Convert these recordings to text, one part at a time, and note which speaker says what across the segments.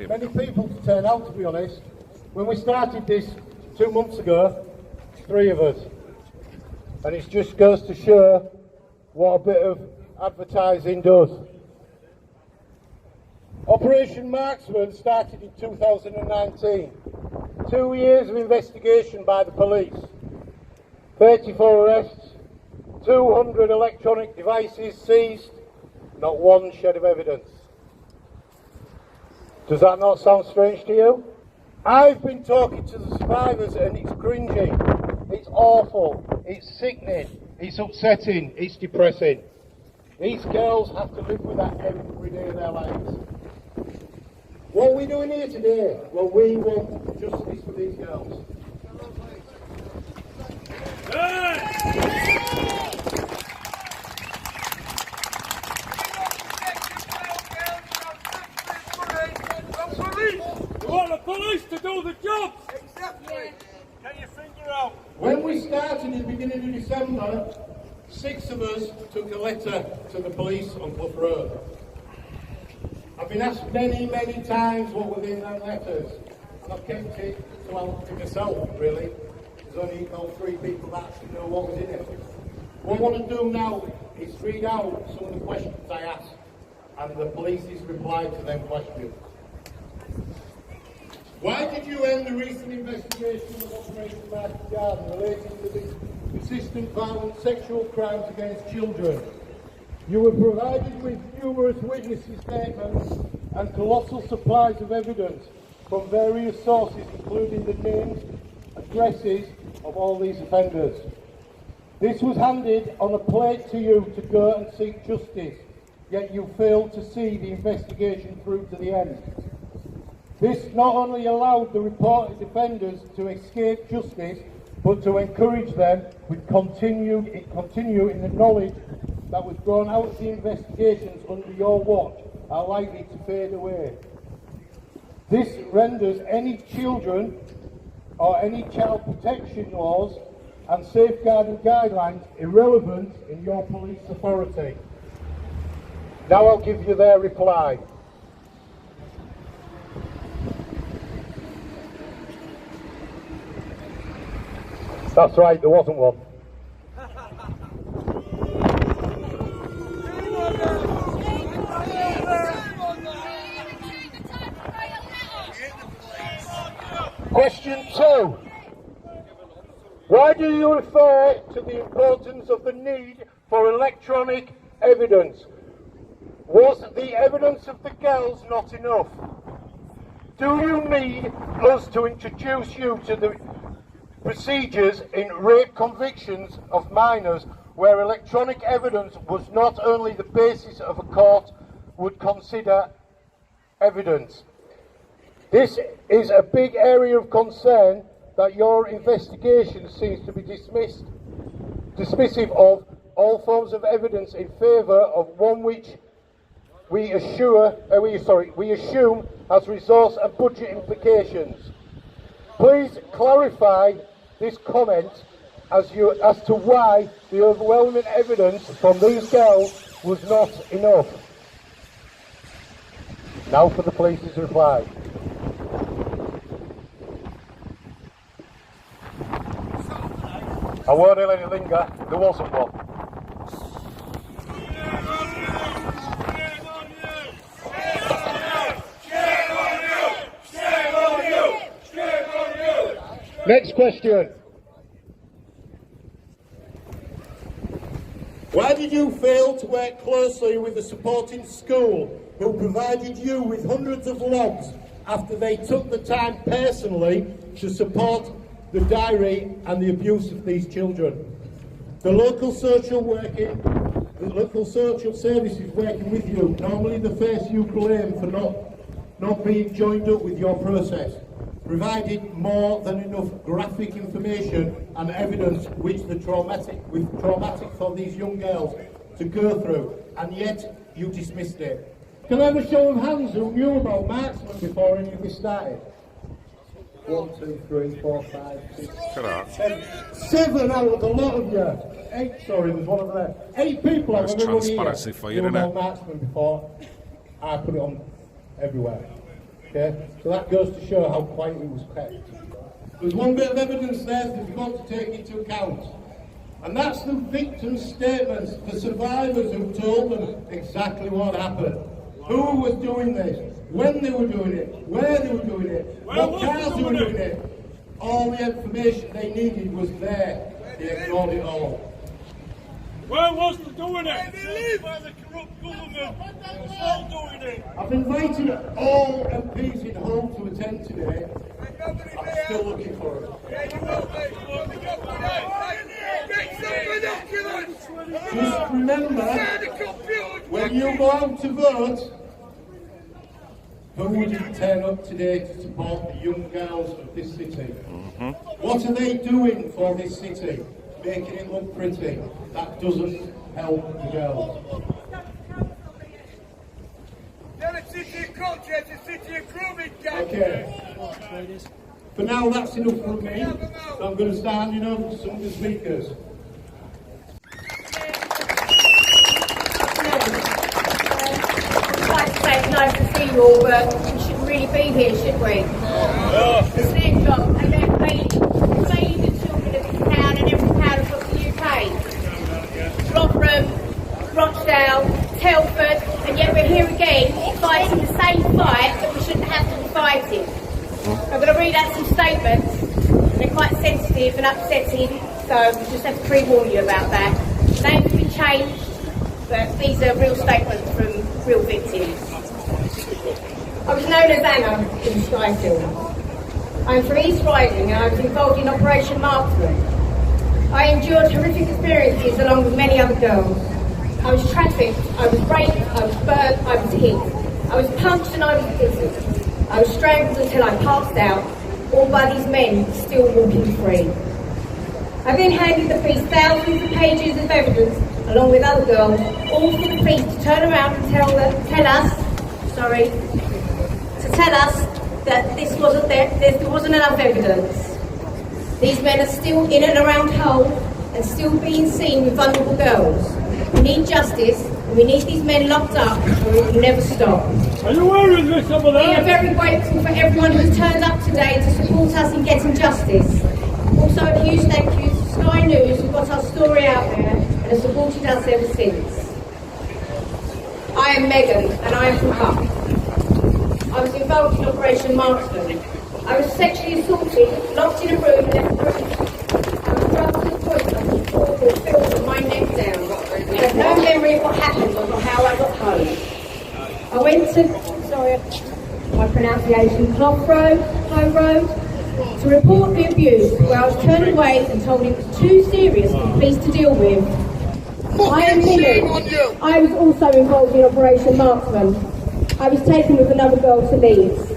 Speaker 1: many people to turn out, to be honest. When we started this 2 months ago, 3 of us. And it just goes to show what a bit of advertising does. Operation Marksman started in 2019. 2 years of investigation by the police. 34 arrests, 200 electronic devices seized, not one shred of evidence. Does that not sound strange to you? I've been talking to the survivors and it's cringy, it's awful, it's sickening, it's upsetting, it's depressing. These girls have to live with that every day of their lives. What are we doing here today? Well, we want justice for these girls.
Speaker 2: We want the police to do the job! Exactly! Get your finger out!
Speaker 1: When we started in the beginning of December, 6 of us took a letter to the police on Clough Road. I've been asked many, many times what were in those letters, and I've kept it to myself, really. There's only about 3 people that actually know what was in it. What I want to do now is read out some of the questions I asked, and the police's reply to them questions. Why did you end the recent investigation of Operation Market Garden relating to the persistent violent sexual crimes against children? You were provided with numerous witnesses' statements and colossal supplies of evidence from various sources, including the names, addresses of all these offenders. This was handed on a plate to you to go and seek justice, yet you failed to see the investigation through to the end. This not only allowed the reported offenders to escape justice, but to encourage them with continue in the knowledge that was drawn out of the investigations under your watch are likely to fade away. This renders any children or any child protection laws and safeguarding guidelines irrelevant in your police authority. Now I'll give you their reply. That's right, there wasn't one. Question 2. Why do you refer to the importance of the need for electronic evidence? Was the evidence of the girls not enough? Do you need us to introduce you to the procedures in rape convictions of minors where electronic evidence was not only the basis of a court would consider evidence? This is a big area of concern that your investigation seems to be dismissive of all forms of evidence in favour of one which we assume has resource and budget implications. Please clarify this comment as to why the overwhelming evidence from these girls was not enough. Now for the police's reply. I won't let it linger, there wasn't one. Next question. Why did you fail to work closely with the supporting school who provided you with hundreds of logs after they took the time personally to support the diary and the abuse of these children? The local social services working with you, normally the face you blame for not being joined up with your process, provided more than enough graphic information and evidence which traumatic for these young girls to go through, and yet you dismissed it. Can I have a show of hands who knew about Marksman before any of this started? 1, 2, 3, 4, 5, 6, 7. 7 out of a lot of you. 8, sorry, there's one over there. 8 people have ever knew about Marksman before. I put it on everywhere. Okay, so that goes to show how quiet it was kept. There's one bit of evidence there that we've got to take into account, and that's the victims' statements, the survivors who told them exactly what happened, who was doing this, when they were doing it, where they were doing it, what cars they were doing it. All the information they needed was there. They ignored it all.
Speaker 2: Where was the doing it? Where the corrupt government was all doing it.
Speaker 1: I've invited all MPs in Hull to attend today. I'm still looking for them. Just remember, when you go out to vote, who didn't turn up today to support the young girls of this city? What are they doing for this city? Making it look pretty. That doesn't help the girls. Okay. For now, that's enough from me. So I'm going to stand in over some of the speakers.
Speaker 3: I'd like to say it's nice to see you all, but we shouldn't really be here, should we? It's their job, and they're failing the children of this town and every town across the UK. Rotherham, Rochdale, Telford, and yet we're here again fighting the same fight that we shouldn't have to be fighting. I'm going to read out some statements. They're quite sensitive and upsetting, so we just have to pre-warn you about that. Names have been changed, but these are real statements from real victims. I was known as Anna in Skyfield. I'm from East Riding and I was involved in Operation Marksman. I endured horrific experiences along with many other girls. I was trafficked, I was raped, I was burnt, I was hit. I was punched and I was bitten. I was strangled until I passed out, all by these men still walking free. I then handed the police thousands of pages of evidence, along with other girls, all for the police to turn around and tell us that there wasn't enough evidence. These men are still in and around Hull and still being seen with vulnerable girls. We need justice, and we need these men locked up, or it will never stop.
Speaker 2: Are you wearing this over there?
Speaker 3: We are very grateful for everyone who has turned up today to support us in getting justice. Also a huge thank you to Sky News who got our story out there and has supported us ever since. I am Megan and I am from Hull. I was involved in Operation Marksman. I was sexually assaulted, locked in a room and left bruised. I was drugged to the point I was forced to film from my neck down. I have no memory of what happened or how I got home. I went to, my pronunciation, Clough Road, Home Road, to report the abuse, where I was turned away and told it was too serious for the police to deal with. I am Millie. I was also involved in Operation Marksman. I was taken with another girl to Leeds.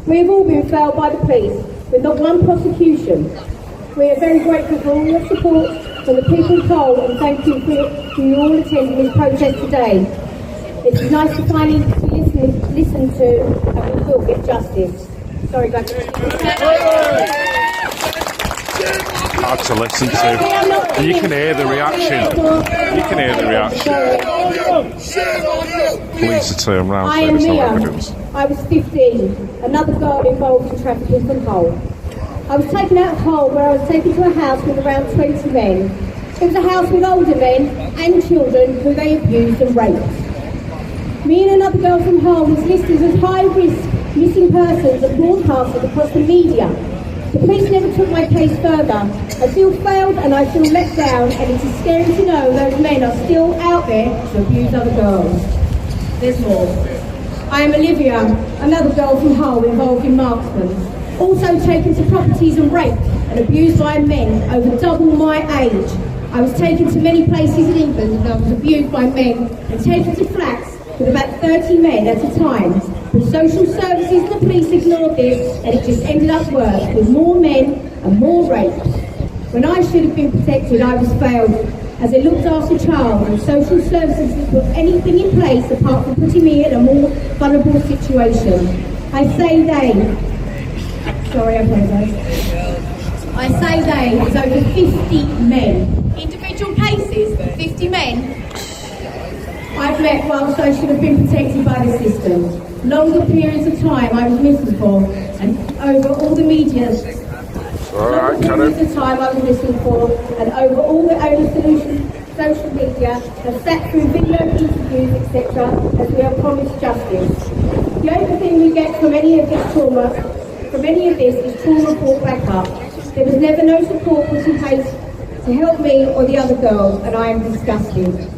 Speaker 3: We have all been failed by the police, with not one prosecution. We are very grateful for all your support from the people of Hull, and thank you for you all attending this protest today. It's nice to finally listen to, and we will get justice. Sorry, guys.
Speaker 4: Hard to listen to. And you can hear the reaction. You can hear the reaction. Police are turned round, so there's no evidence.
Speaker 3: I was 15, another girl involved in trafficking from Hull. I was taken out of Hull, where I was taken to a house with around 20 men. It was a house with older men and children who they abused and raped. Me and another girl from Hull was listed as high-risk missing persons and broadcasted across the media. The police never took my case further. I feel failed and I feel let down, and it is scary to know those men are still out there to abuse other girls. There's more. I am Olivia, another girl from Hull involved in Marksman, also taken to properties and raped and abused by men over double my age. I was taken to many places in England and I was abused by men and taken to flats with about 30 men at a time. The social services and the police ignored this, and it just ended up worse, with more men and more rapes. When I should have been protected, I was failed, as a looked after child, and social services didn't put anything in place apart from putting me in a more vulnerable situation. I say they. Sorry, I apologise. I say they, it's over 50 men. Individual cases, 50 men. I've met whilst I should have been protected by the system. Longer periods of time I was listened for, and over all the media.
Speaker 4: Alright,
Speaker 3: periods of time I was listened for, and over all the only social media have sat through video interviews, etc., as we are promised justice. The only thing we get from any of this trauma, is trauma brought back up. There was never no support put in place to help me or the other girls, and I am disgusted.